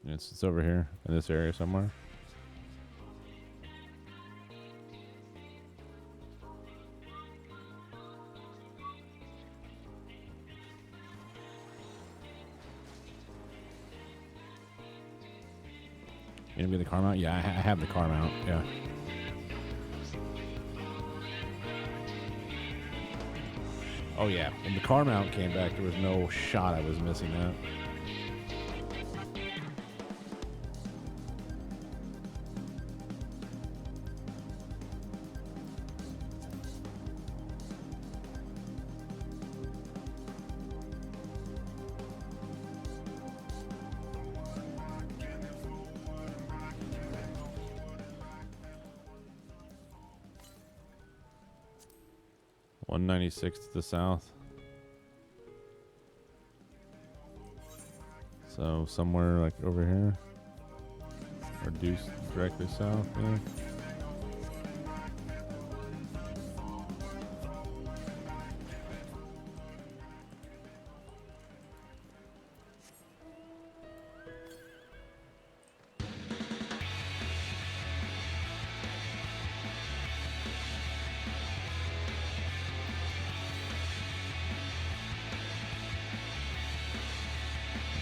It's over here in this area somewhere. You gonna be the car mount? Yeah, I have the car mount. Yeah. Oh yeah. When the car mount came back, there was no shot I was missing that. .196 to the south. So somewhere like over here. Or due directly south, yeah.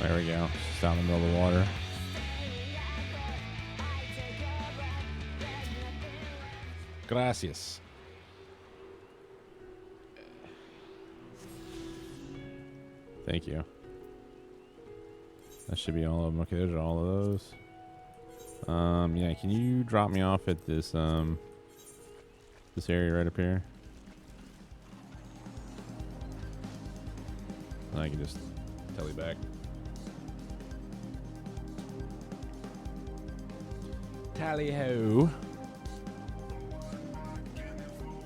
There we go. Just down in the middle of the water. Gracias. Thank you. That should be all of them. Okay, those are all of those. Yeah, can you drop me off at this this area right up here? And I can just tell you back. Tally ho.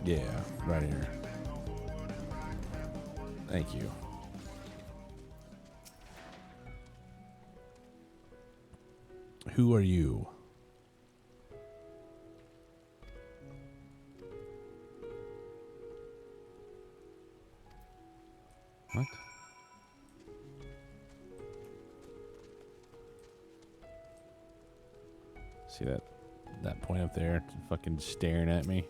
Yeah, right here. Thank you. Who are you? What? See that point up there, fucking staring at me.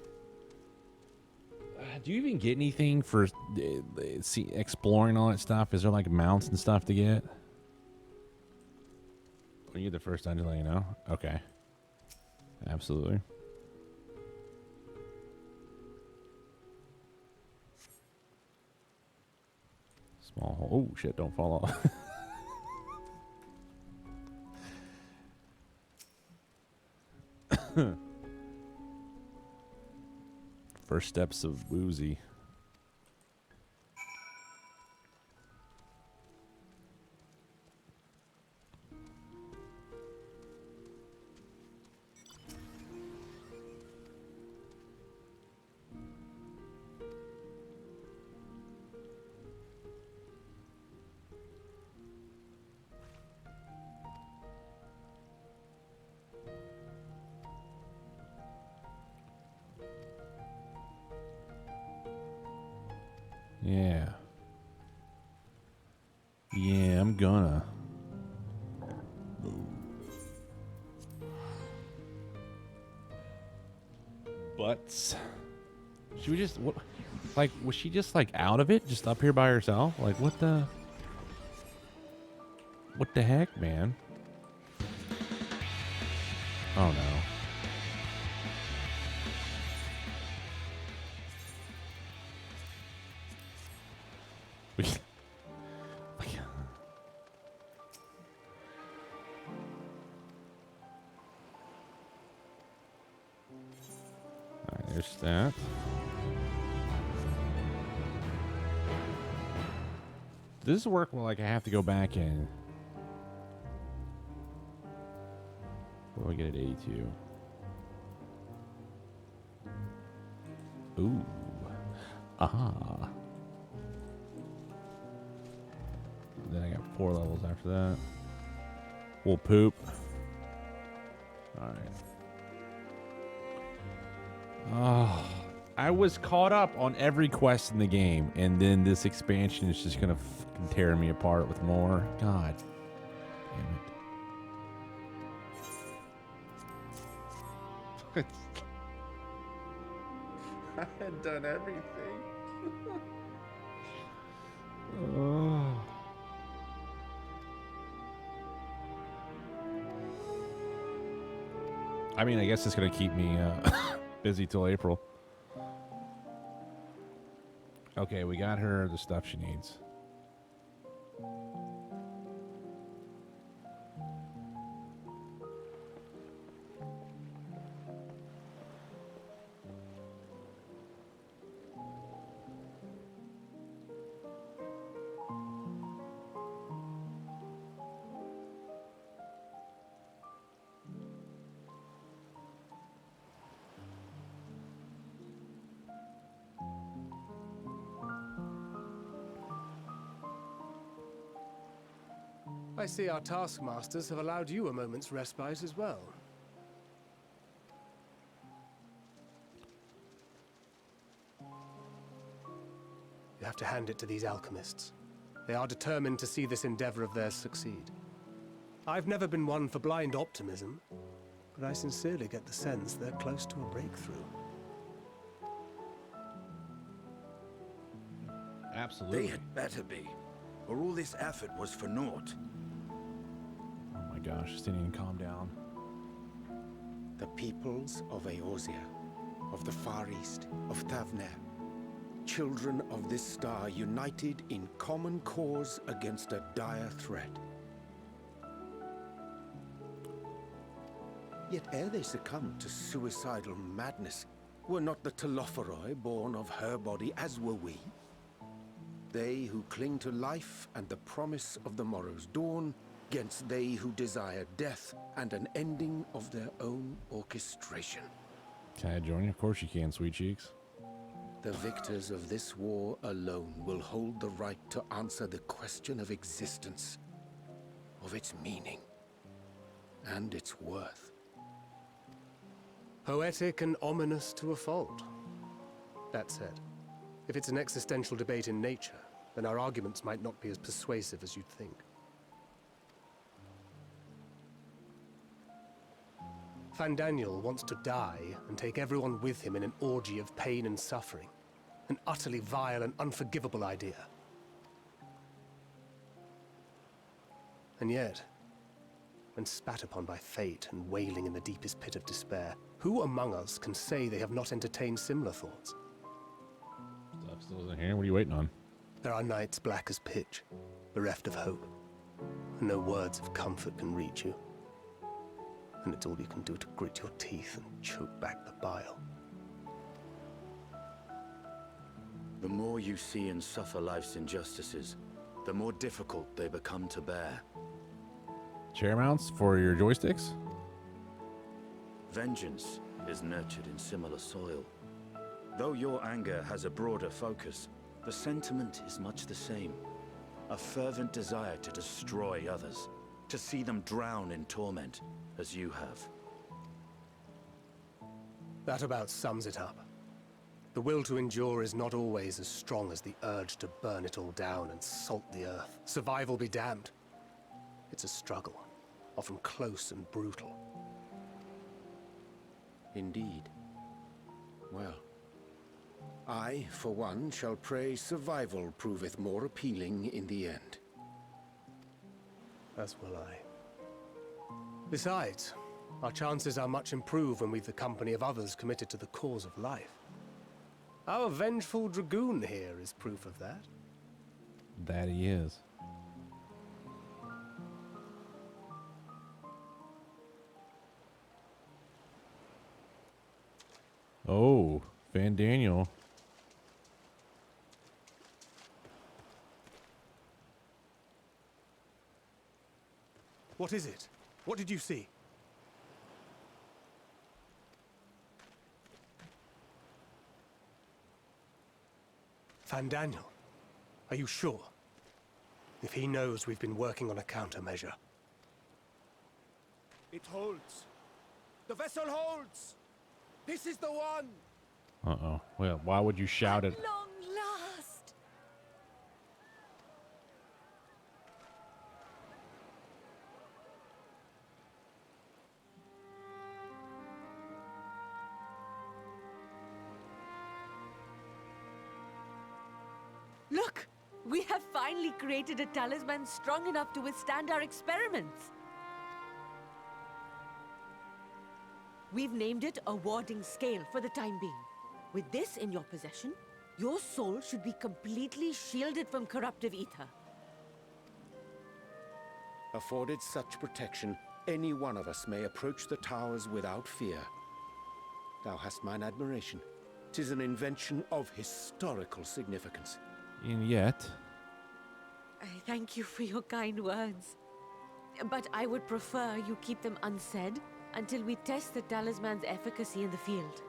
Do you even get anything for exploring all that stuff? Is there like mounts and stuff to get? When you get the first dungeon, let you know. Okay. Absolutely. Small hole. Oh shit! Don't fall off. First steps of Woozy. Yeah. Yeah, I'm gonna. Butts. Should we just what? Like, was she just like out of it, just up here by herself? Like, what the? What the heck, man? Oh no. Alright, there's that. Does this work well, like I have to go back in? What do I get at 82? Ooh. Aha. Then I got 4 levels after that. We'll poop. Alright. Oh, I was caught up on every quest in the game, and then this expansion is just gonna fucking tear me apart with more. God damn it. I had done everything. Oh. I mean, I guess it's gonna keep me busy till April. Okay, we got her the stuff she needs. I see our taskmasters have allowed you a moment's respite as well. You have to hand it to these alchemists. They are determined to see this endeavor of theirs succeed. I've never been one for blind optimism, but I sincerely get the sense they're close to a breakthrough. Absolutely. They had better be, or all this effort was for naught. Oh my gosh, just didn't even calm down. The peoples of Eorzea, of the Far East, of Thavner, children of this star united in common cause against a dire threat. Yet ere they succumbed to suicidal madness, were not the Telophoroi born of her body as were we? They who cling to life and the promise of the morrow's dawn, against they who desire death and an ending of their own orchestration. Can I join you? Of course you can, sweet cheeks. The victors of this war alone will hold the right to answer the question of existence, of its meaning, and its worth. Poetic and ominous to a fault. That said, if it's an existential debate in nature, then our arguments might not be as persuasive as you'd think. Fandaniel wants to die and take everyone with him in an orgy of pain and suffering. An utterly vile and unforgivable idea. And yet, when spat upon by fate and wailing in the deepest pit of despair, who among us can say they have not entertained similar thoughts? Stuff still isn't here. What are you waiting on? There are nights black as pitch, bereft of hope, and no words of comfort can reach you. And it's all you can do to grit your teeth and choke back the bile. The more you see and suffer life's injustices, the more difficult they become to bear. Chair mounts for your joysticks? Vengeance is nurtured in similar soil. Though your anger has a broader focus, the sentiment is much the same. A fervent desire to destroy others, to see them drown in torment, as you have. That about sums it up. The will to endure is not always as strong as the urge to burn it all down and salt the earth. Survival be damned. It's a struggle, often close and brutal. Indeed. Well, I, for one, shall pray survival proveth more appealing in the end. As will I. Besides, our chances are much improved when we've the company of others committed to the cause of life. Our vengeful dragoon here is proof of that. That he is. Oh, Fandaniel. What is it? What did you see? Fandaniel, are you sure? If he knows we've been working on a countermeasure. It holds. The vessel holds! This is the one! Uh-oh. Well, why would you shout it? Long last! Look! We have finally created a talisman strong enough to withstand our experiments. We've named it a warding scale for the time being. With this in your possession, your soul should be completely shielded from corruptive ether. Afforded such protection, any one of us may approach the towers without fear. Thou hast mine admiration. 'Tis an invention of historical significance. And yet, I thank you for your kind words. But I would prefer you keep them unsaid until we test the talisman's efficacy in the field.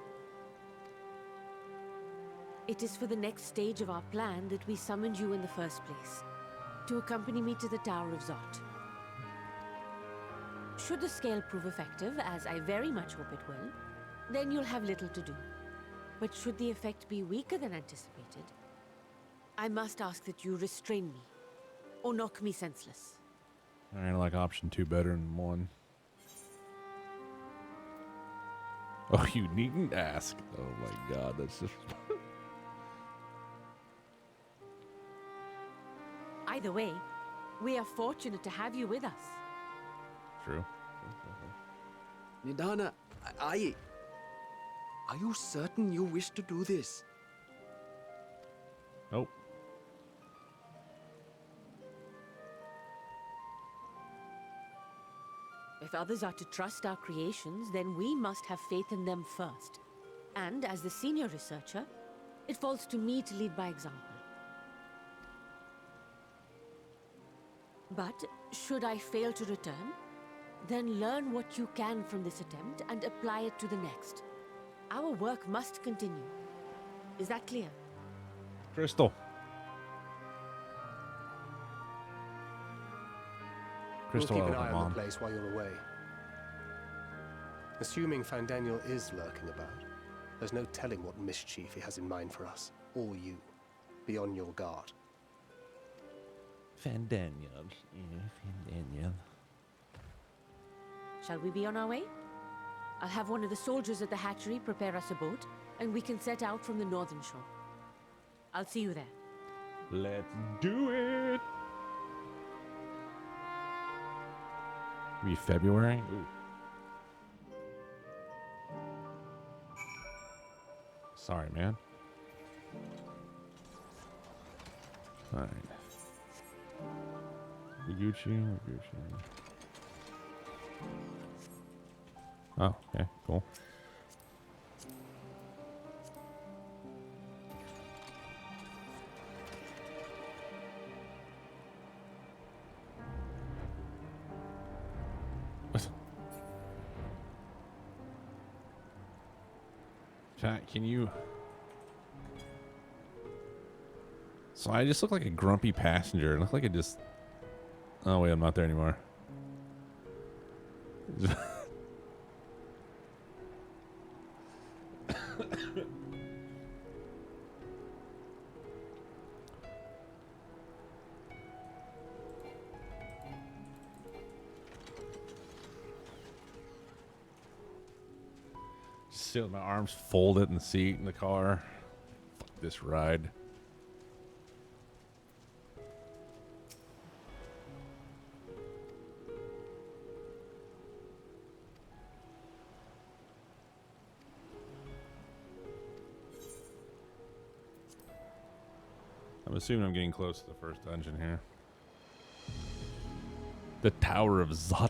It is for the next stage of our plan that we summoned you in the first place, to accompany me to the Tower of Zot. Should the scale prove effective, as I very much hope it will, then you'll have little to do. But should the effect be weaker than anticipated, I must ask that you restrain me, or knock me senseless. I like option 2 better than 1. Oh, you needn't ask. Oh my god, that's just... Either way, we are fortunate to have you with us. True. Nidana, are you certain you wish to do this? Nope. If others are to trust our creations, then we must have faith in them first. And as the senior researcher, it falls to me to lead by example. But should I fail to return, then learn what you can from this attempt and apply it to the next. Our work must continue. Is that clear? Crystal. We'll Crystal, keep an Elder eye on Mom. the place while you're away. Assuming Fandaniel is lurking about, there's no telling what mischief he has in mind for us, or you. Be on your guard. Fandaniel. Yeah, Fandaniel. Shall we be on our way? I'll have one of the soldiers at the hatchery prepare us a boat, and we can set out from the northern shore. I'll see you there. Let's do it. Be February. Ooh. Sorry, man. All right. Gucci. Oh, okay, cool. Chat, can you... So I just look like a grumpy passenger. I look like I just... Oh, wait, I'm not there anymore. Just sit with my arms folded in the seat in the car. Fuck this ride. I'm assuming I'm getting close to the first dungeon here. The Tower of Zot.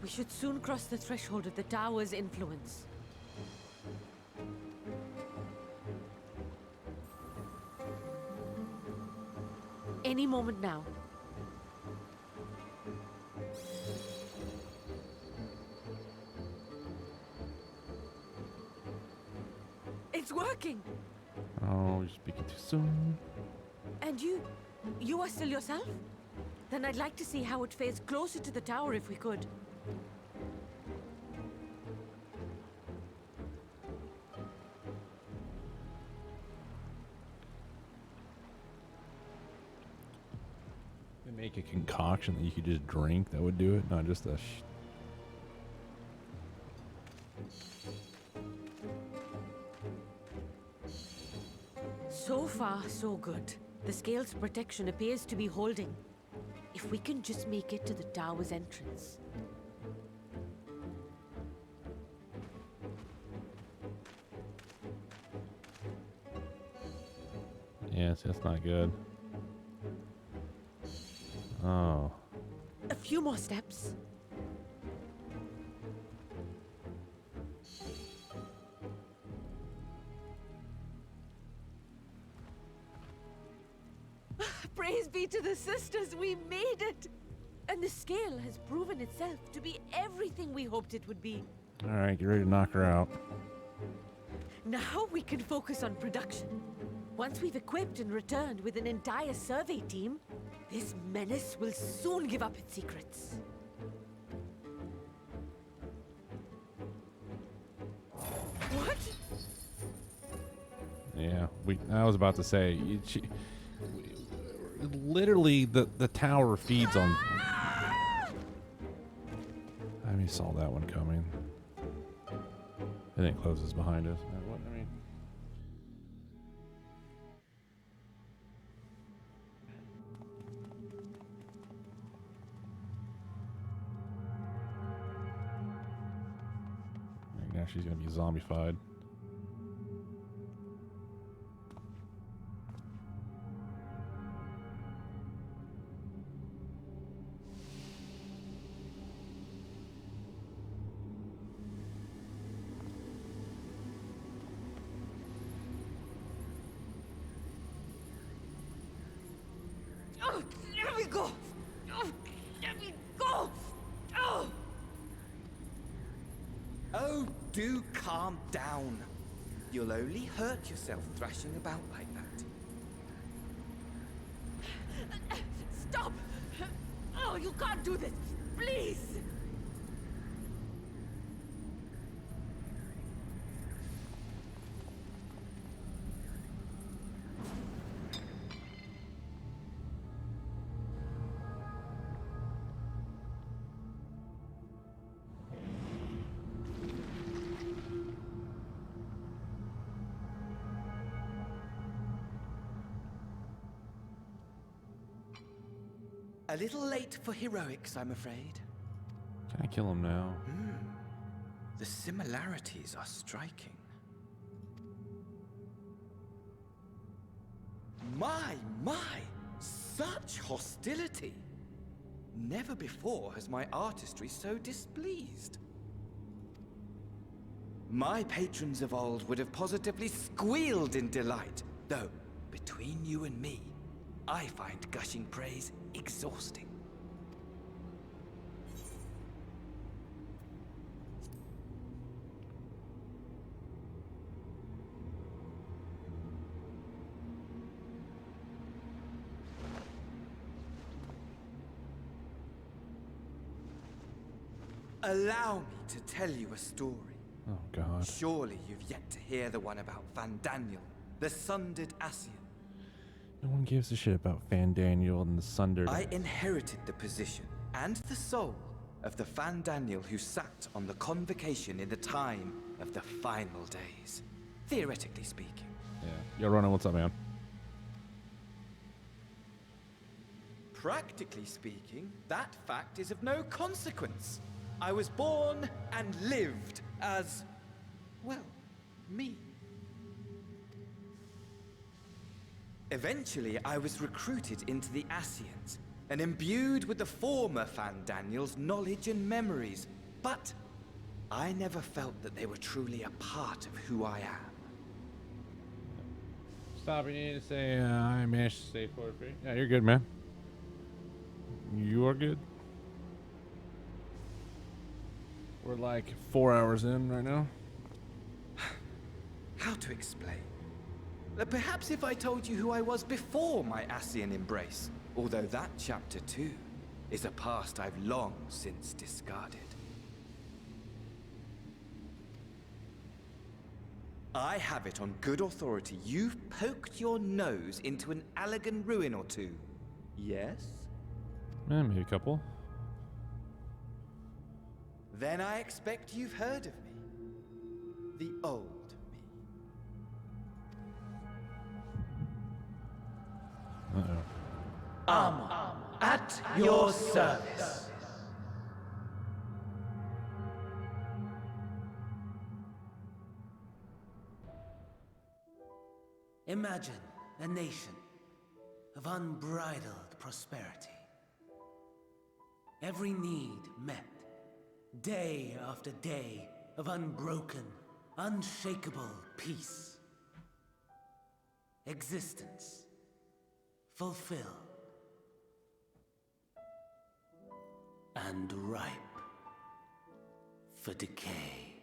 We should soon cross the threshold of the tower's influence. Any moment now. It's working! Oh, you're speaking too soon. And you are still yourself? Then I'd like to see how it fares closer to the tower if we could. They make a concoction that you could just drink that would do it, not just a So far, so good. The scale's protection appears to be holding. If we can just make it to the tower's entrance. Yes, that's not good. Oh. A few more steps. Praise be to the sisters, we made it! And the scale has proven itself to be everything we hoped it would be. Alright, get ready to knock her out. Now we can focus on production. Once we've equipped and returned with an entire survey team, this menace will soon give up its secrets. What? Yeah, I was about to say, literally the tower feeds on. I mean, saw that one coming. And it closes behind us. What? I mean, now she's gonna be zombified. Oh, let me go! Oh, let me go! Oh! Oh, do calm down. You'll only hurt yourself thrashing about like that. Stop! Oh, you can't do this! Please! A little late for heroics, I'm afraid. Can I kill him now? The similarities are striking. My! Such hostility! Never before has my artistry so displeased. My patrons of old would have positively squealed in delight, though, between you and me, I find gushing praise exhausting. Allow me to tell you a story. Oh God. Surely you've yet to hear the one about Van Daniel, the sundered Ascian. No one gives a shit about Van Daniel and the Sundered. I inherited the position and the soul of the Van Daniel who sat on the convocation in the time of the final days, theoretically speaking. Yeah. Yo, Ronan, what's up, man? Practically speaking, that fact is of no consequence. I was born and lived as, well, me. Eventually, I was recruited into the Ascians and imbued with the former Van Daniel's knowledge and memories, but I never felt that they were truly a part of who I am. Stopping in to say I managed to stay for free. Yeah, you're good, man. You are good. We're like 4 hours in right now. How to explain? Perhaps if I told you who I was before my Ascian embrace, although that chapter too is a past I've long since discarded. I have it on good authority you've poked your nose into an Allegan ruin or two. Yes? Maybe a couple. Then I expect you've heard of me. The old me. Amon, at your service. Imagine a nation of unbridled prosperity. Every need met, day after day of unbroken, unshakable peace. Existence fulfilled and ripe for decay.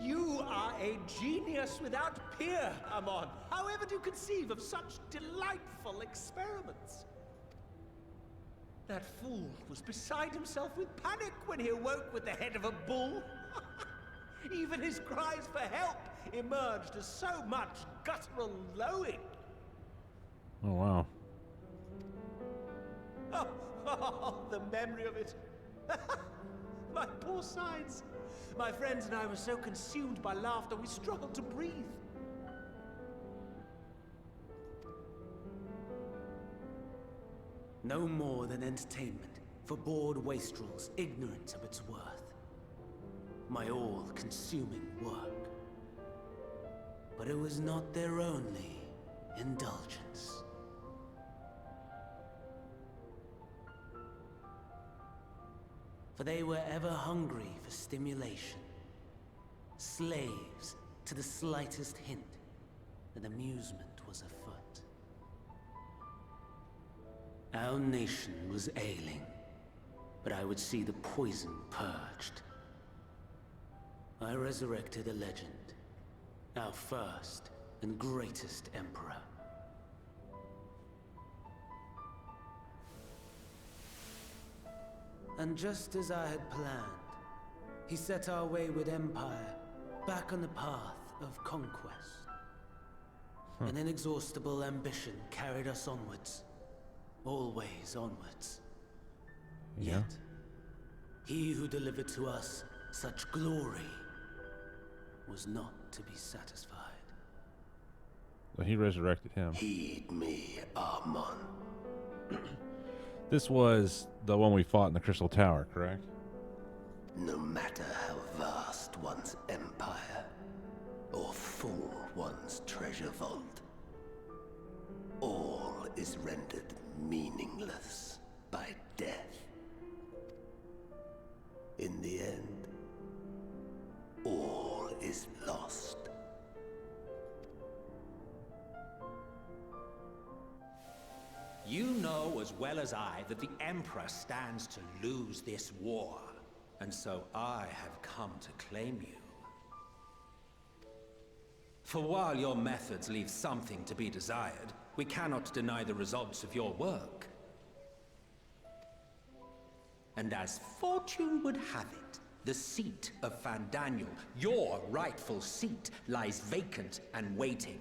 You are a genius without peer, Amon. How ever do you conceive of such delightful experiments? That fool was beside himself with panic when he awoke with the head of a bull. Even his cries for help emerged as so much guttural lowing. Oh, wow. Oh, the memory of it. My poor sides. My friends and I were so consumed by laughter we struggled to breathe. No more than entertainment for bored wastrels ignorant of its worth. My all-consuming work. But it was not their only indulgence. For they were ever hungry for stimulation, slaves to the slightest hint that amusement was afoot. Our nation was ailing, but I would see the poison purged. I resurrected a legend, our first and greatest emperor. And just as I had planned, he set our wayward empire back on the path of conquest. An inexhaustible ambition carried us onwards, always onwards. Yeah. Yet, he who delivered to us such glory was not to be satisfied. So he resurrected him. Heed me, Amon. This was the one we fought in the Crystal Tower, correct? No matter how vast one's empire, or full one's treasure vault, all is rendered meaningless by death. In the end, all is lost. You know as well as I that the Emperor stands to lose this war. And so I have come to claim you. For while your methods leave something to be desired, we cannot deny the results of your work. And as fortune would have it, the seat of Fandaniel, your rightful seat, lies vacant and waiting.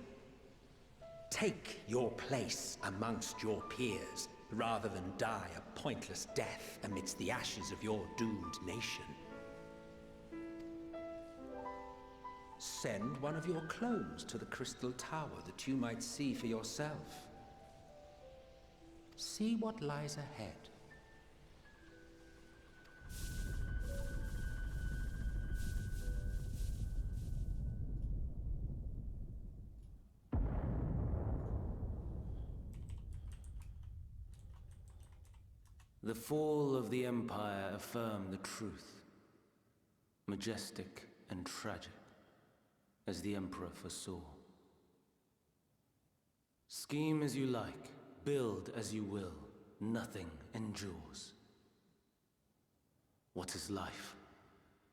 Take your place amongst your peers, rather than die a pointless death amidst the ashes of your doomed nation. Send one of your clones to the Crystal Tower that you might see for yourself. See what lies ahead. The fall of the Empire affirmed the truth, majestic and tragic, as the Emperor foresaw. Scheme as you like, build as you will, nothing endures. What is life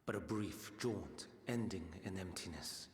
but a brief jaunt ending in emptiness?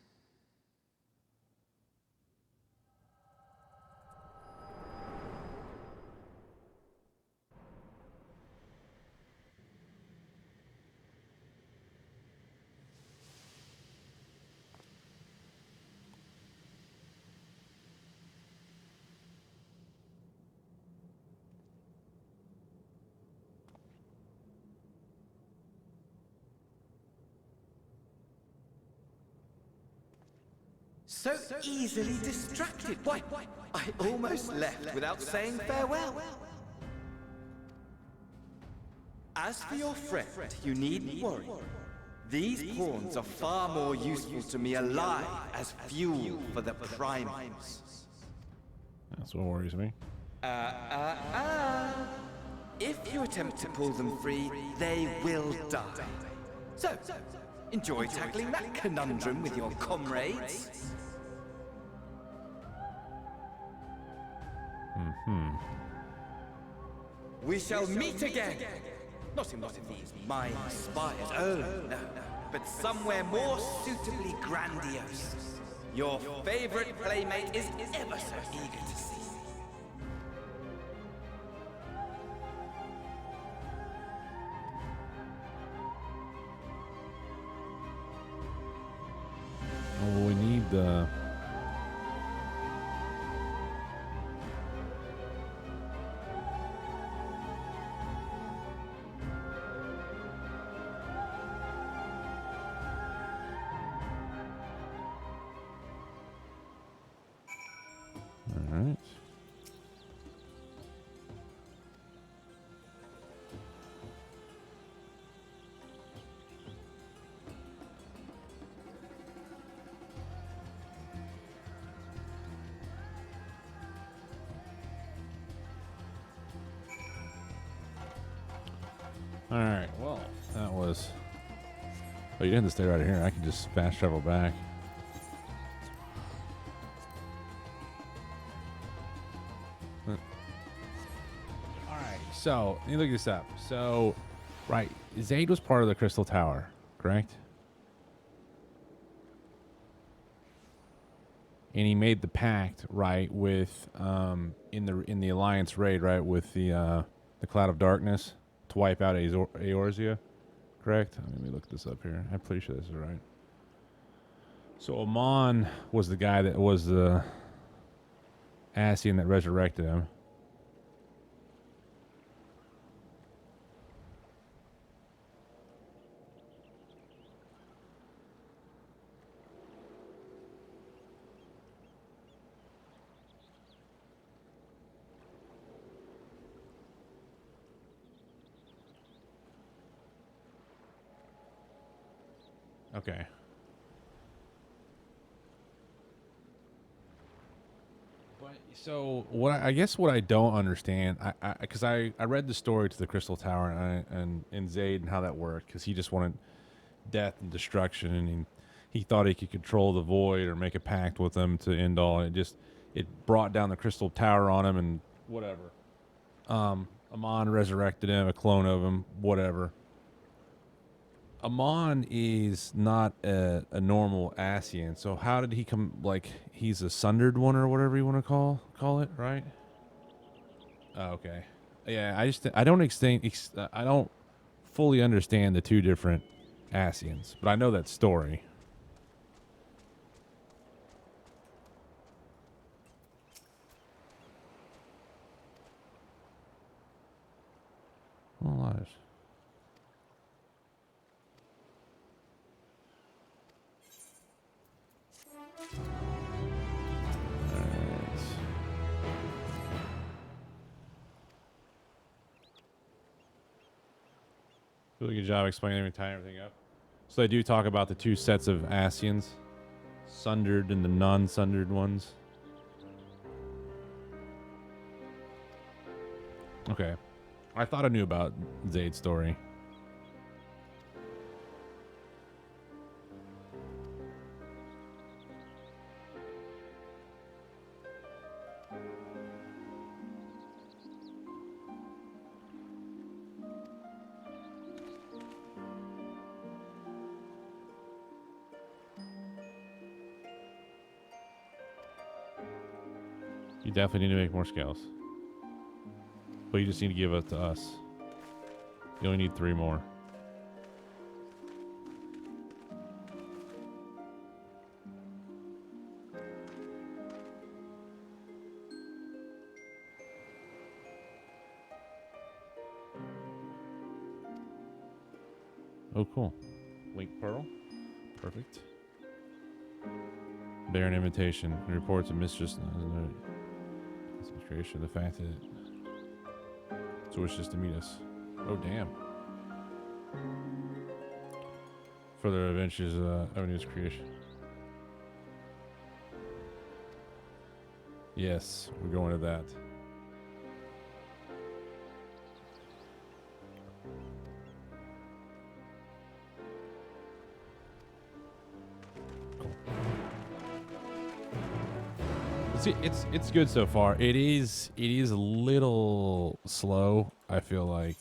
So easily distracted. Why, I almost left without saying farewell. As for your friend, you needn't worry. These pawns are far more useful to me alive as fuel for the primates. That's what worries me. If you attempt to pull them free, they will die. So, enjoy tackling that conundrum with your comrades. We shall meet again. Not in one of these mind spires, oh no, but somewhere more suitably grandiose. Your favorite playmate is ever so eager to see. Well, we need the... All right. All right. Well, that was... Oh, you didn't have to stay right here. I can just fast travel back. So, let me look this up. So, right, Zaid was part of the Crystal Tower, correct? And he made the pact, right, with in the Alliance raid, right, with the Cloud of Darkness to wipe out Eorzea, correct? Let me look this up here. I'm pretty sure this is right. So Amon was the guy that was the Ascian that resurrected him. Okay. But so I guess what I don't understand, because I read the story to the Crystal Tower and Zaid and how that worked, because he just wanted death and destruction, and he thought he could control the void or make a pact with them to end all. And it brought down the Crystal Tower on him and whatever. Amon resurrected him, a clone of him, whatever. Amon is not a normal Ascian, so how did he come? Like, he's a sundered one or whatever you want to call it, right? Oh, okay. Yeah, I don't fully understand the two different Ascians, but I know that story. Well, lies. Really good job explaining tying everything up. So they do talk about the two sets of Ascians, sundered and the non-sundered ones. Okay. I thought I knew about Zaid's story. You definitely need to make more scales. But you just need to give it to us. You only need 3 more. Oh, cool. Link Pearl. Perfect. Bear an invitation. He reports a mistress. Concentration. The fact that it wishes to meet us. Oh damn. Further adventures of a new creation. Yes, we're going to that. See, it's good so far. It is a little slow. I feel like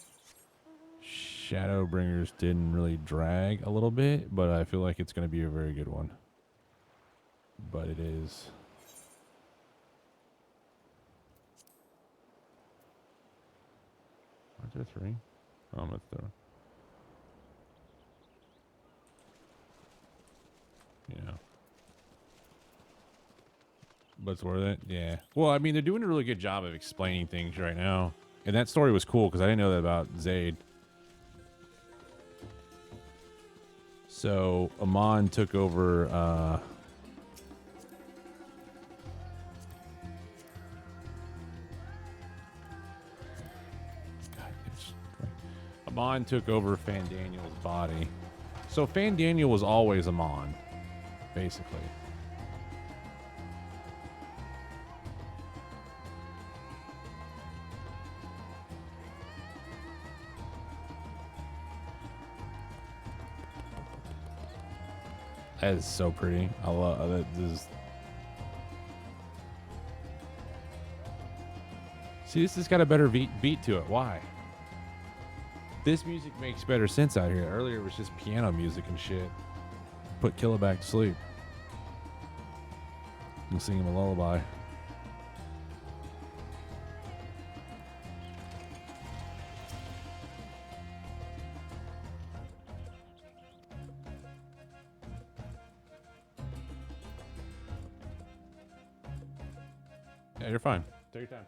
Shadowbringers didn't really drag a little bit, but I feel like it's going to be a very good one. But it is. Aren't there 3? Oh, I'm at 3. Yeah. But it's worth it? Yeah. Well, I mean, they're doing a really good job of explaining things right now. And that story was cool because I didn't know that about Zaid. So, Amon took over, Amon took over Fandaniel's body. So, Fandaniel was always Amon, basically. That is so pretty. I love that. See, this has got a better beat to it. Why? This music makes better sense out here. Earlier it was just piano music and shit. Put Killa back to sleep. And sing him a lullaby. Yeah, you're fine. Take your time.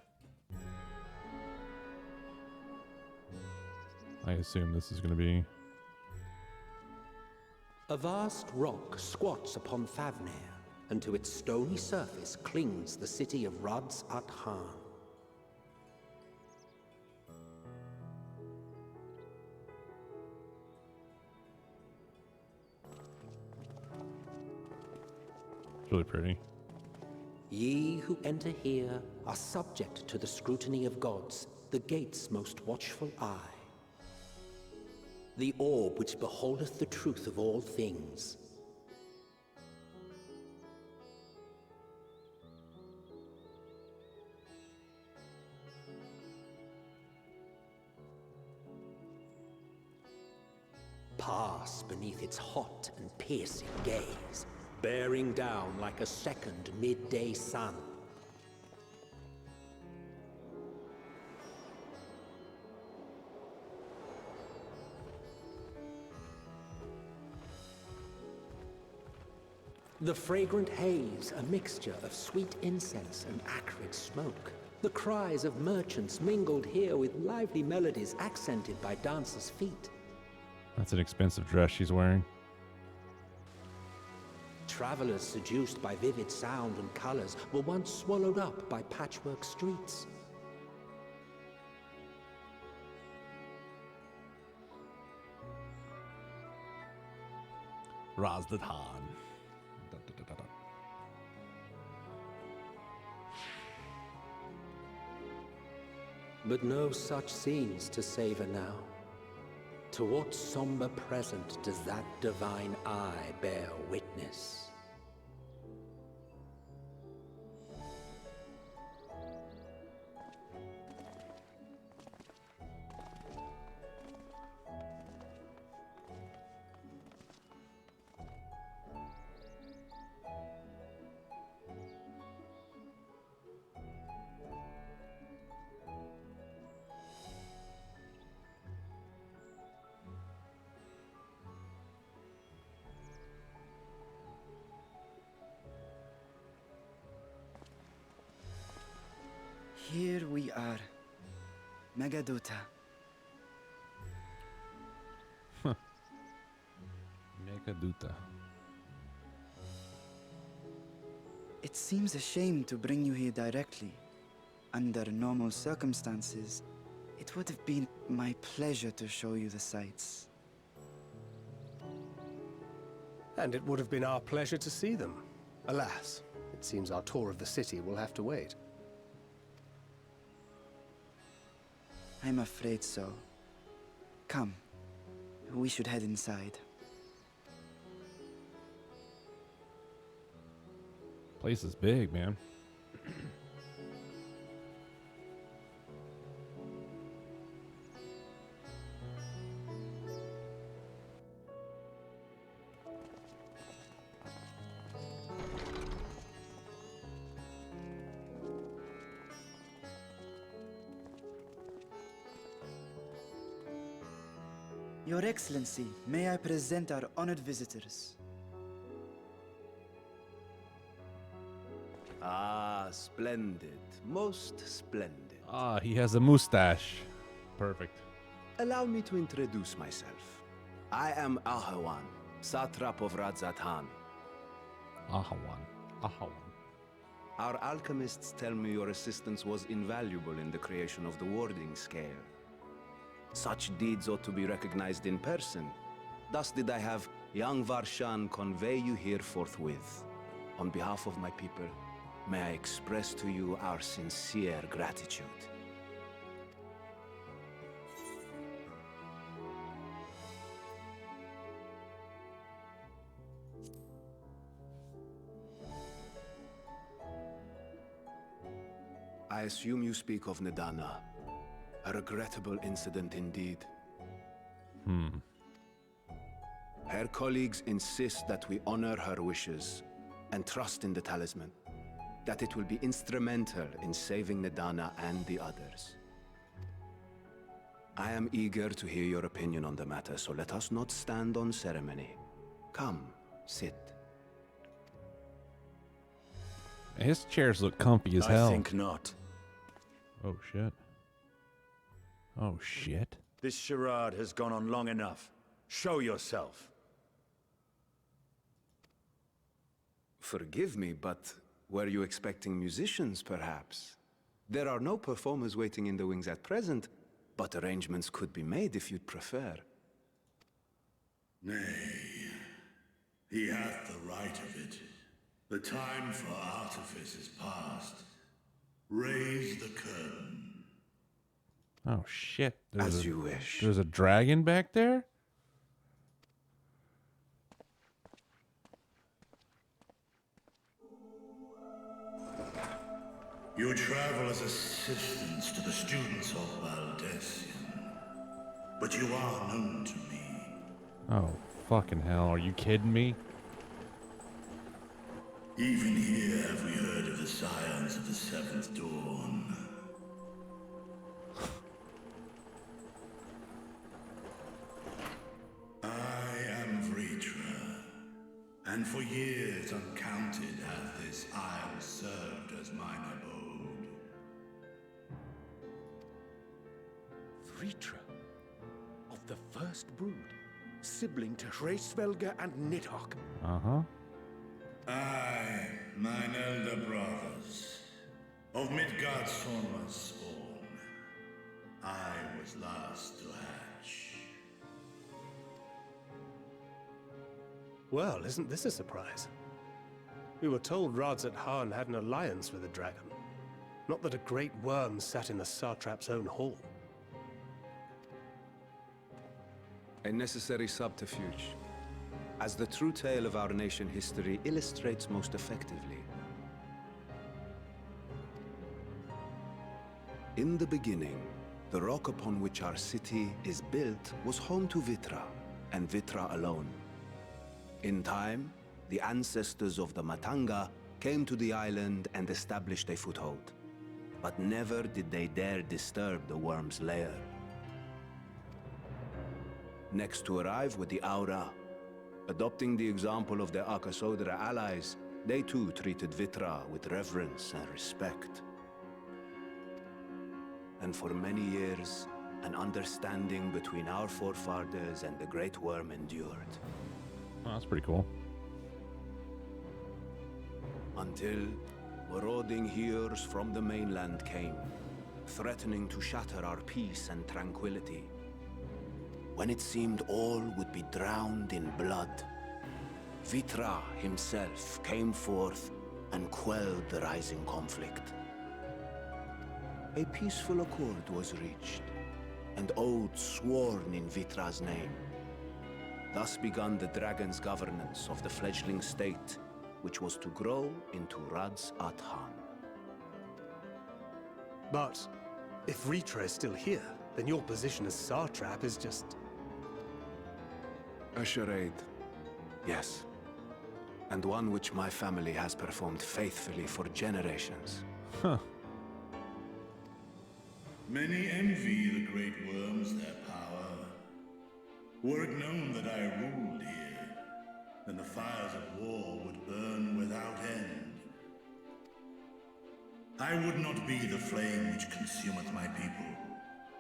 I assume this is going to be... A vast rock squats upon Favnir, and to its stony surface clings the city of Rads at Han. It's really pretty. Ye who enter here are subject to the scrutiny of gods, the gate's most watchful eye. The orb which beholdeth the truth of all things. Pass beneath its hot and piercing gaze, bearing down like a second midday sun. The fragrant haze, a mixture of sweet incense and acrid smoke. The cries of merchants mingled here with lively melodies accented by dancers' feet. That's an expensive dress she's wearing. Travelers seduced by vivid sound and colors were once swallowed up by patchwork streets. Razdadhan. But no such scenes to savor now. To what somber present does that divine eye bear witness? Here we are, Megaduta. Megaduta. It seems a shame to bring you here directly. Under normal circumstances, it would have been my pleasure to show you the sights. And it would have been our pleasure to see them. Alas, it seems our tour of the city will have to wait. I'm afraid so. Come, we should head inside. Place is big, man. Your Excellency, may I present our honored visitors? Ah, splendid. Most splendid. Ah, he has a mustache. Perfect. Allow me to introduce myself. I am Ahawan, satrap of Radzatan. Ahawan. Ahawan. Our alchemists tell me your assistance was invaluable in the creation of the warding scale. Such deeds ought to be recognized in person. Thus did I have young Varshan convey you here forthwith. On behalf of my people, may I express to you our sincere gratitude. I assume you speak of Nidana. A regrettable incident indeed. Her colleagues insist that we honor her wishes and trust in the talisman, that it will be instrumental in saving Nidana and the others. I am eager to hear your opinion on the matter, so let us not stand on ceremony. Come, sit. His chairs look comfy as hell. I think not. Oh, shit. Oh, shit. This charade has gone on long enough. Show yourself. Forgive me, but were you expecting musicians, perhaps? There are no performers waiting in the wings at present, but arrangements could be made if you'd prefer. Nay, he hath the right of it. The time for artifice is past. Raise the curtain. Oh, shit. As you wish. There's a dragon back there? You travel as assistants to the students of Valdesian, but you are known to me. Oh, fucking hell. Are you kidding me? Even here have we heard of the scions of the Seventh Dawn. I am Vritra, and for years uncounted hath this isle served as mine abode. Vritra, of the first brood, sibling to Hraesvelga and Nidhogg. Uh-huh. I, mine elder brothers, of Midgard's Sorma's spawn, I was last to hatch. Well, isn't this a surprise? We were told Radzatan had an alliance with a dragon. Not that a great worm sat in the satrap's own hall. A necessary subterfuge, as the true tale of our nation history illustrates most effectively. In the beginning, the rock upon which our city is built was home to Vitra, and Vitra alone. In time, the ancestors of the Matanga came to the island and established a foothold. But never did they dare disturb the worm's lair. Next to arrive with the Aura, adopting the example of their Akasodra allies, they too treated Vitra with reverence and respect. And for many years, an understanding between our forefathers and the Great Worm endured. Oh, that's pretty cool. until marauding hears from the mainland came, threatening to shatter our peace and tranquility. When it seemed all would be drowned in blood, Vitra himself came forth and quelled the rising conflict. A peaceful accord was reached, and oaths sworn in Vitra's name. Thus began the dragon's governance of the fledgling state, which was to grow into Radz Athan. But if Ritra is still here, then your position as Satrap is just... A charade, yes. And one which my family has performed faithfully for generations. Huh. Many envy the great worms their power. Were it known that I ruled here, then the fires of war would burn without end. I would not be the flame which consumeth my people.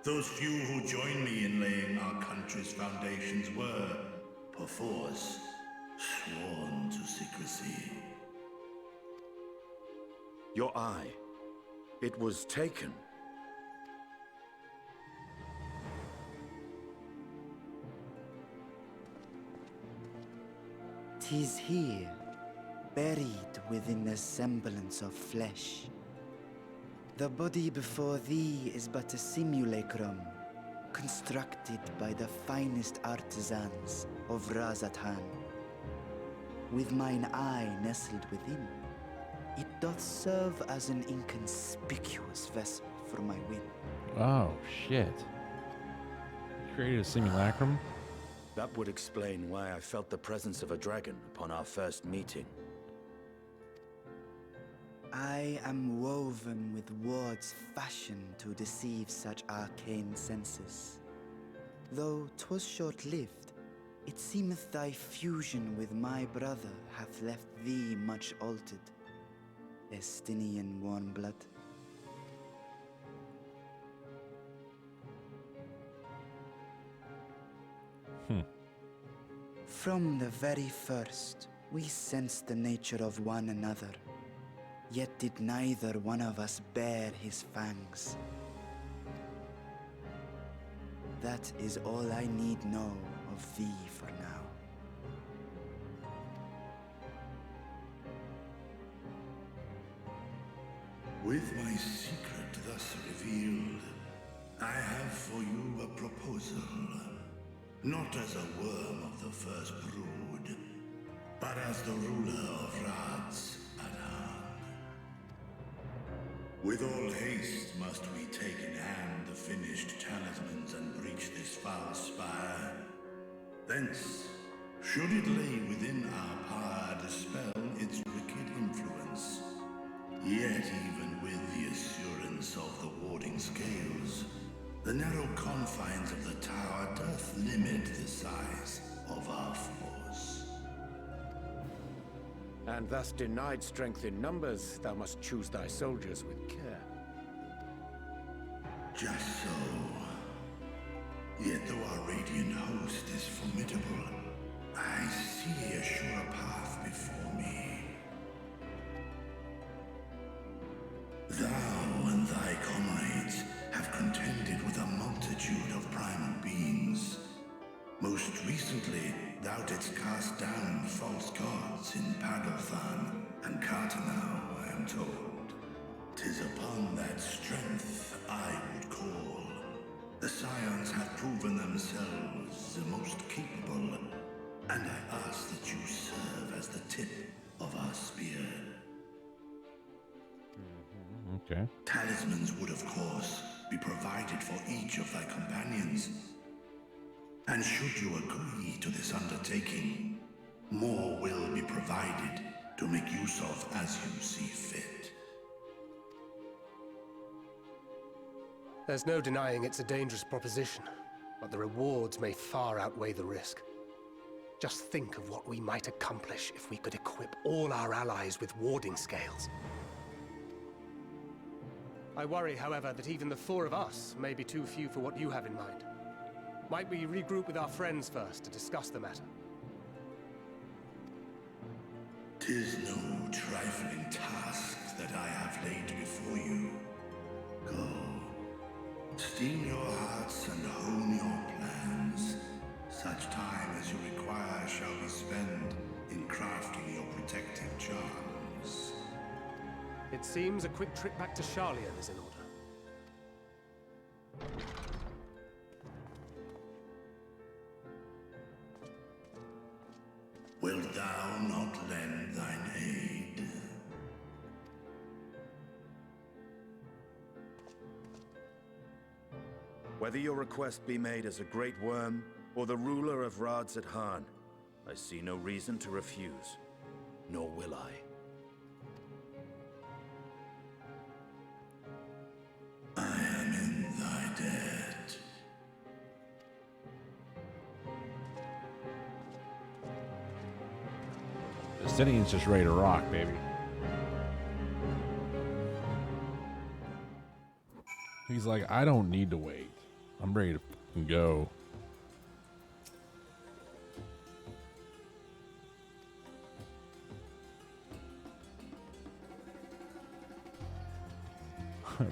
Those few who join me in laying our country's foundations were, perforce, sworn to secrecy. Your eye. It was taken. "'Tis here, buried within the semblance of flesh. The body before thee is but a simulacrum, constructed by the finest artisans of Razathan. With mine eye nestled within, it doth serve as an inconspicuous vessel for my whim." Oh, shit. You created a simulacrum? That would explain why I felt the presence of a dragon upon our first meeting. I am woven with words fashioned to deceive such arcane senses. Though 'twas short-lived, it seemeth thy fusion with my brother hath left thee much altered, Estinian warm blood. From the very first, we sensed the nature of one another, yet did neither one of us bare his fangs. That is all I need know of thee for now. With my secret thus revealed, I have for you a proposal. Not as a worm of the first brood, but as the ruler of Radz Athan. With all haste must we take in hand the finished talismans and breach this foul spire. Thence, should it lay within our power, dispel its wicked influence. Yet even with the assurance of the warding scales, the narrow confines of the tower doth limit the size of our force. And thus denied strength in numbers, thou must choose thy soldiers with care. Just so. Yet though our radiant host is formidable, I see a sure path before me. Thou and thy comrades have contended with a multitude of primal beings. Most recently, thou didst cast down false gods in Padothan and Cartanau, I am told. 'Tis upon that strength I would call. The Scions have proven themselves the most capable, and I ask that you serve as the tip of our spear. Okay. Talismans would, of course, be provided for each of thy companions. And should you agree to this undertaking, more will be provided to make use of as you see fit. There's no denying it's a dangerous proposition, but the rewards may far outweigh the risk. Just think of what we might accomplish if we could equip all our allies with warding scales. I worry, however, that even the four of us may be too few for what you have in mind. Might we regroup with our friends first to discuss the matter? 'Tis no trifling task that I have laid before you. Go, steel your hearts and hone your plans. Such time as you require shall be spent in crafting your protective charms. It seems a quick trip back to Charlian is in order. Wilt thou not lend thine aid? Whether your request be made as a great worm or the ruler of Rads at Han, I see no reason to refuse, nor will I. I am in thy debt. Justinian's just ready to rock, baby. He's like, I don't need to wait. I'm ready to fucking go.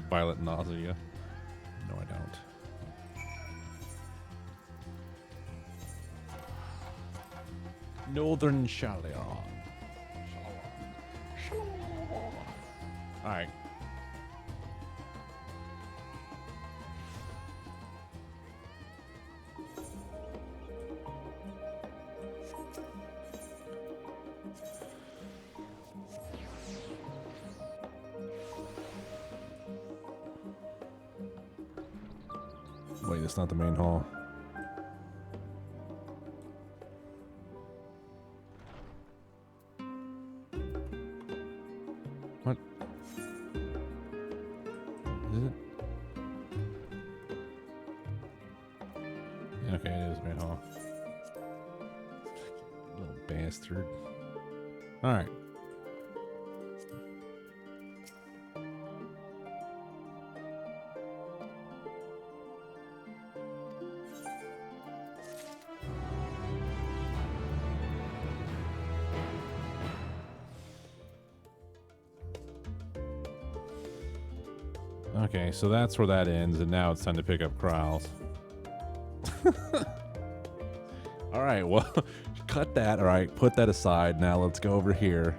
Violet nausea. No, I don't. Northern Charlian. All right. Wait, it's not the main hall. What? Is it? Yeah, okay, it is main hall. Little bastard. Alright. Okay, so that's where that ends, and now it's time to pick up Kral's. Alright, well, cut that. Alright, put that aside. Now let's go over here.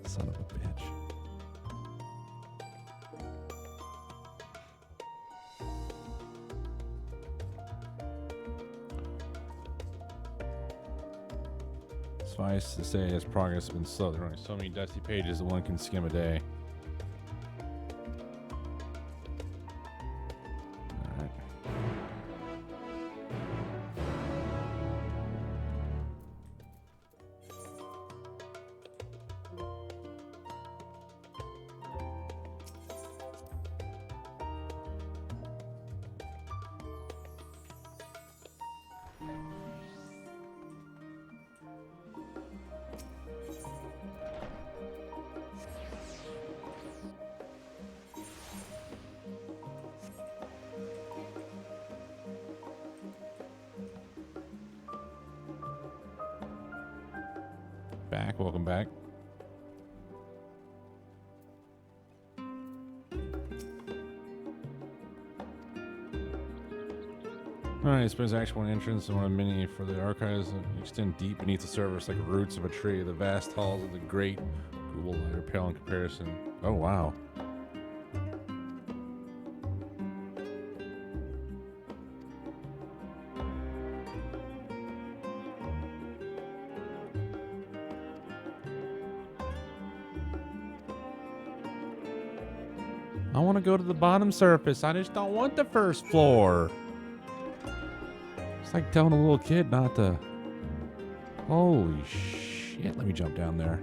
Son of a bitch. Suffice to say, his progress has been slow. There are only so many dusty pages that one can skim a day. Welcome back. Alright, spends actual entrance and one of many for the archives that extend deep beneath the surface like roots of a tree. The vast halls of the great Google light are pale in comparison. Oh wow. I want to go to the bottom surface. I just don't want the first floor. It's like telling a little kid not to. Holy shit. Let me jump down there.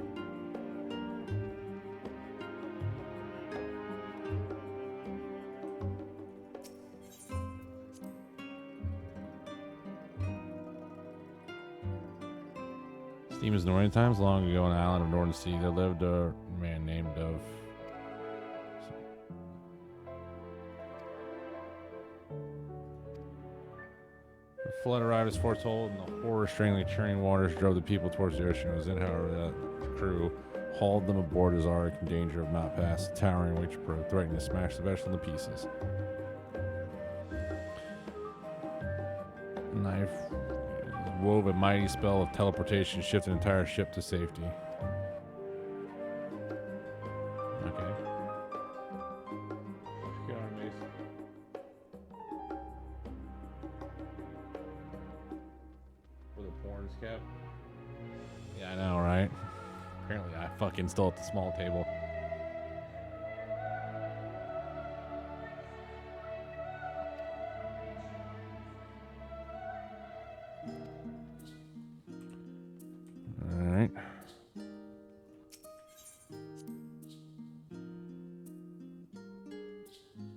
Steam is Northern times. Long ago on the island of Northern Sea, there lived a man named of. flood arrived as foretold, and the horror-strangely churning waters drove the people towards the ocean. It was then, however, that the crew hauled them aboard his ark in danger of not past the towering witch brood, threatening to smash the vessel into pieces. Knife wove a mighty spell of teleportation, shift an entire ship to safety. Okay. With a porn's cap. Yeah, I know, right? Apparently I fucking stole at the small table. Alright.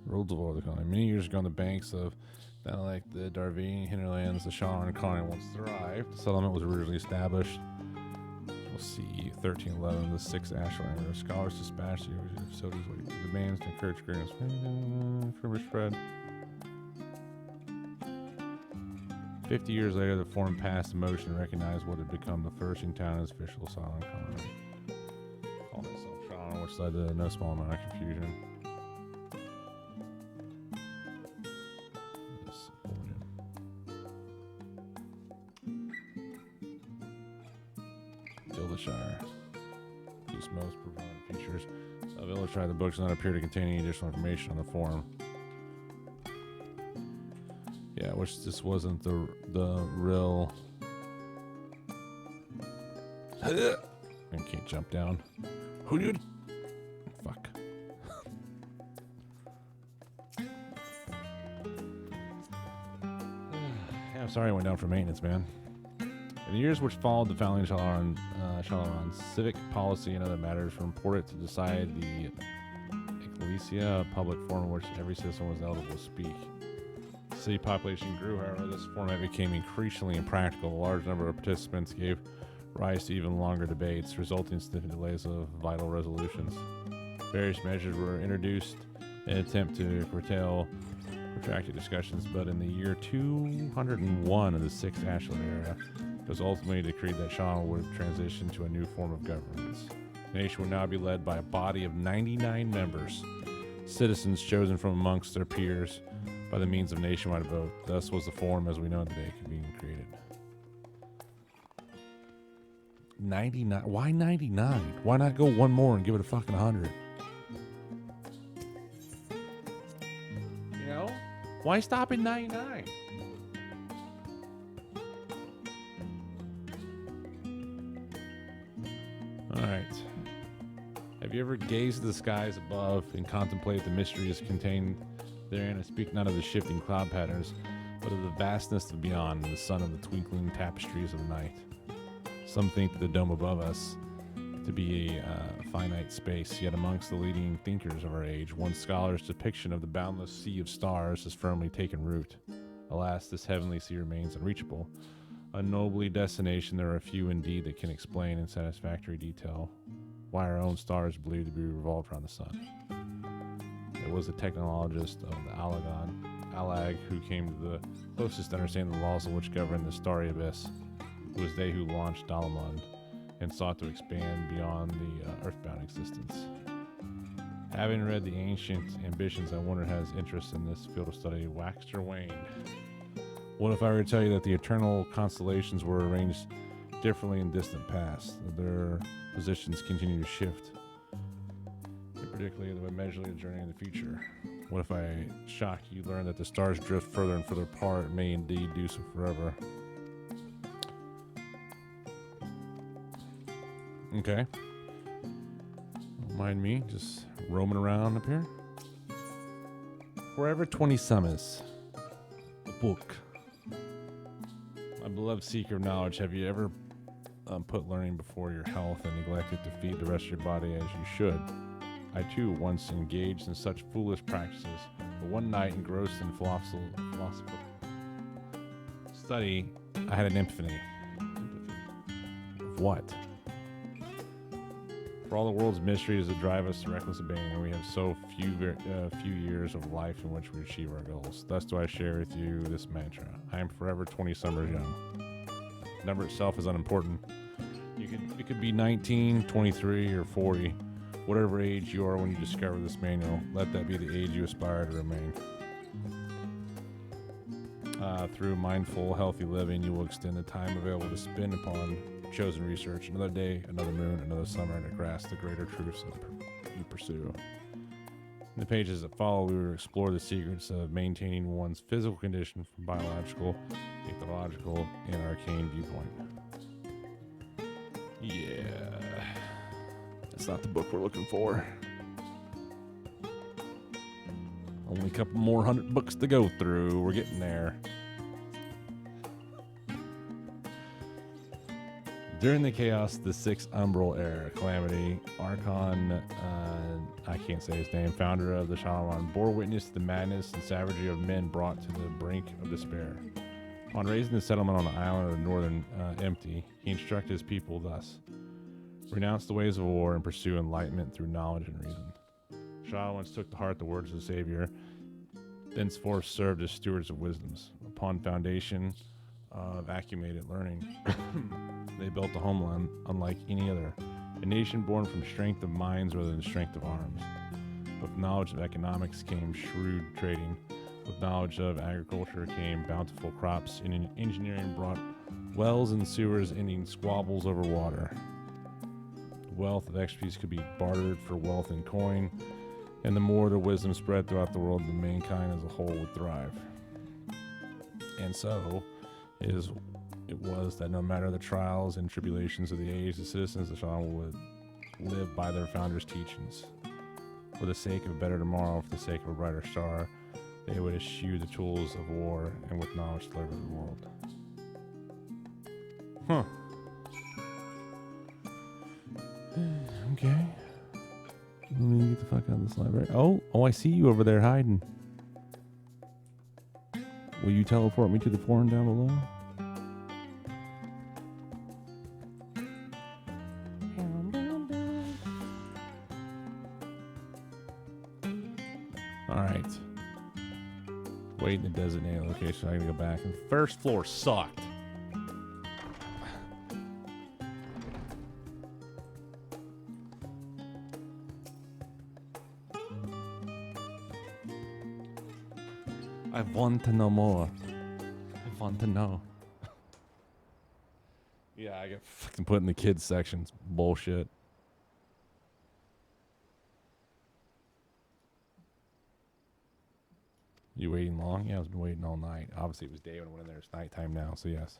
Roads of oil colony. Many years ago on the banks of like the Darwin hinterlands, the Shawn colony once thrived. The settlement was originally established. We'll see 1311, the 6th Ashland. Scholars dispatched the facilities with demands to encourage agreements. Further spread. 50 years later, the forum passed a motion to recognize what had become the first in town as official asylum colony. Called itself Shawn, which led to no small amount of confusion. Shire. These most prominent features of Illustrated. The books do not appear to contain any additional information on the forum. Yeah, which this wasn't the real. I can't jump down. Who did? Fuck. Yeah, I'm sorry I went down for maintenance, man. In the years which followed, the founding of Shalaron's civic policy and other matters were important to decide the ecclesia, a public forum in which every citizen was eligible to speak. City population grew, however, this format became increasingly impractical. A large number of participants gave rise to even longer debates, resulting in significant delays of vital resolutions. Various measures were introduced in an attempt to curtail protracted discussions, but in the year 201 of the 6th Ashland era, it was ultimately decreed that Shawn would transition to a new form of governance. The nation would now be led by a body of 99 members, citizens chosen from amongst their peers by the means of nationwide vote. Thus was the forum as we know it today being created. 99? Why 99? Why not go one more and give it a fucking 100? You know? Why stop at 99? Alright. Have you ever gazed at the skies above and contemplated the mysteries contained therein, and speak not of the shifting cloud patterns, but of the vastness of beyond, and the sun of the twinkling tapestries of the night? Some think that the dome above us to be a finite space, yet amongst the leading thinkers of our age, one scholar's depiction of the boundless sea of stars has firmly taken root. Alas, this heavenly sea remains unreachable. A nobly destination, there are few indeed that can explain in satisfactory detail why our own star is believed to be revolved around the sun. It was the technologist of the Alag, who came to the closest to understanding the laws of which govern the starry abyss. It was they who launched Dalamund and sought to expand beyond the earthbound existence. Having read the ancient ambitions, I wonder has interest in this field of study waxed or waned? What if I were to tell you that the eternal constellations were arranged differently in distant past, that their positions continue to shift, and particularly the measurably the journey in the future? What if I shock you, learn that the stars drift further and further apart, may indeed do so forever? Okay. Don't mind me just roaming around up here. Forever 20 Summers. A book. My beloved seeker of knowledge, have you ever put learning before your health and neglected to feed the rest of your body as you should? I too once engaged in such foolish practices, but one night engrossed in philosophical study, I had an epiphany. Of what? For all the world's mysteries that drive us to reckless abandon, we have so few years of life in which we achieve our goals. Thus do I share with you this mantra. I am forever 20 summers young. The number itself is unimportant. It could be 19, 23, or 40. Whatever age you are when you discover this manual, let that be the age you aspire to remain. Through mindful, healthy living, you will extend the time available to spend upon chosen research. Another day, another moon, another summer to grasp the greater truths that you pursue. In the pages that follow, we will explore the secrets of maintaining one's physical condition from biological, ethological, and arcane viewpoint. Yeah, that's not the book we're looking for. Only a couple more 100 books to go through. We're getting there. During the chaos of the Sixth Umbral Era, Calamity, Archon, I can't say his name, founder of the Shalawan, bore witness to the madness and savagery of men brought to the brink of despair. On raising the settlement on the island of the northern Empty, he instructed his people thus: renounce the ways of war and pursue enlightenment through knowledge and reason. Shalawans took to heart the words of the Savior, thenceforth served as stewards of wisdoms. Upon foundation of accumulated learning, they built a homeland unlike any other, a nation born from strength of minds rather than strength of arms. With knowledge of economics came shrewd trading. With knowledge of agriculture came bountiful crops, and engineering brought wells and sewers ending squabbles over water. The wealth of expertise could be bartered for wealth in coin, and the more the wisdom spread throughout the world, the mankind as a whole would thrive. And so it was that no matter the trials and tribulations of the age, the citizens of Shalom would live by their founders' teachings. For the sake of a better tomorrow, for the sake of a brighter star, they would eschew the tools of war and with knowledge deliver the world. Huh. Okay. Let me get the fuck out of this library. Oh, I see you over there hiding. Will you teleport me to the forum down below? Alright. Wait in the designated location. I gotta go back. And the first floor sucked. I want to know more. I want to know. Yeah, I get fucking put in the kids section. It's bullshit. You waiting long? Yeah, I've been waiting all night. Obviously, it was day when I went in there. It's nighttime now, so yes.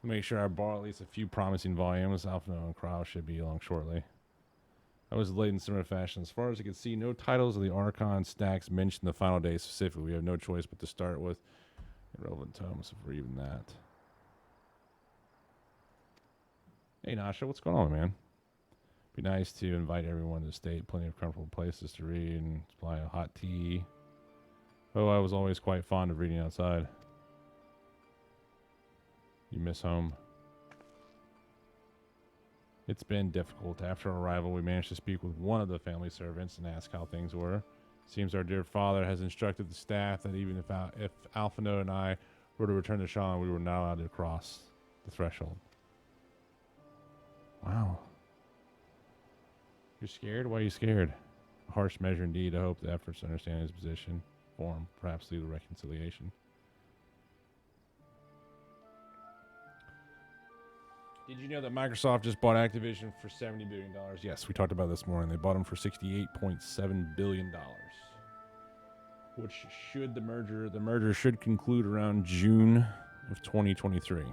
Make sure I borrow at least a few promising volumes. Alpha and Crow should be along shortly. I was late in similar fashion. As far as I could see, no titles of the Archon stacks mentioned the final day specifically. We have no choice but to start with irrelevant tomes for even that. Hey, Nasha, what's going on, man? Be nice to invite everyone to stay. Plenty of comfortable places to read and supply a hot tea. Oh, I was always quite fond of reading outside. You miss home. It's been difficult. After our arrival, we managed to speak with one of the family servants and ask how things were. Seems our dear father has instructed the staff that even if Alphino and I were to return to Sean, we were not allowed to cross the threshold. Wow. You're scared? Why are you scared? A harsh measure indeed. I hope the efforts to understand his position form, perhaps lead to reconciliation. Did you know that Microsoft just bought Activision for $70 billion? Yes, we talked about this morning. They bought them for $68.7 billion. Which should the merger should conclude around June of 2023.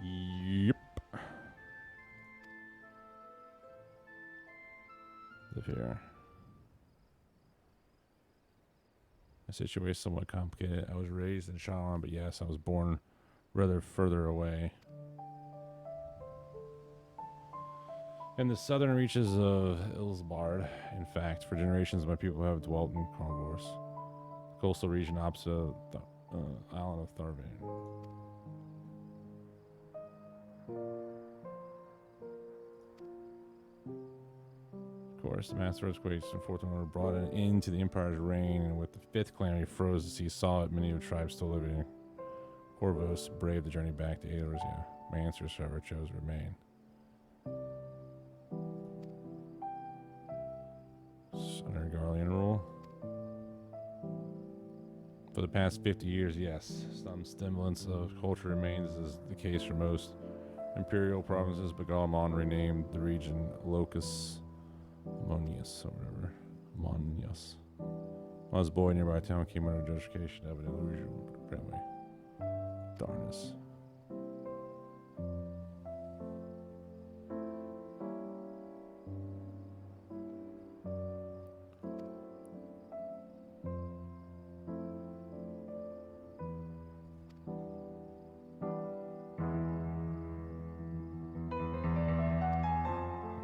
Yep. Live here. My situation is somewhat complicated. I was raised in Shalom, but yes, I was born rather further away. In the southern reaches of Ilsbard, in fact, for generations my people have dwelt in carnivores. The coastal region opposite the island of Tharvan. course, the massive earthquakes and Fourth Order brought it into the Empire's reign, and with the fifth calamity froze the sea solid, many of the tribes still living. Corvus braved the journey back to Aedoras. Yeah, my ancestors, however, chose to remain. Under Garlean rule. For the past 50 years, yes, some semblance of culture remains, as is the case for most imperial provinces, but Galamon renamed the region Locus Monius, or whatever. Monius. When I was a boy, a nearby town came under justification of an illusion, apparently. Darkness.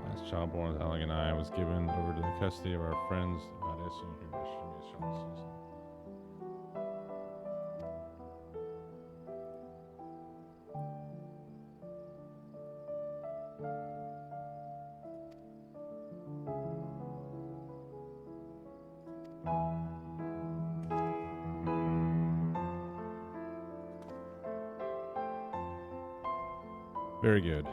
Last child born with Alec and I was given over to the custody of our friends. Very good.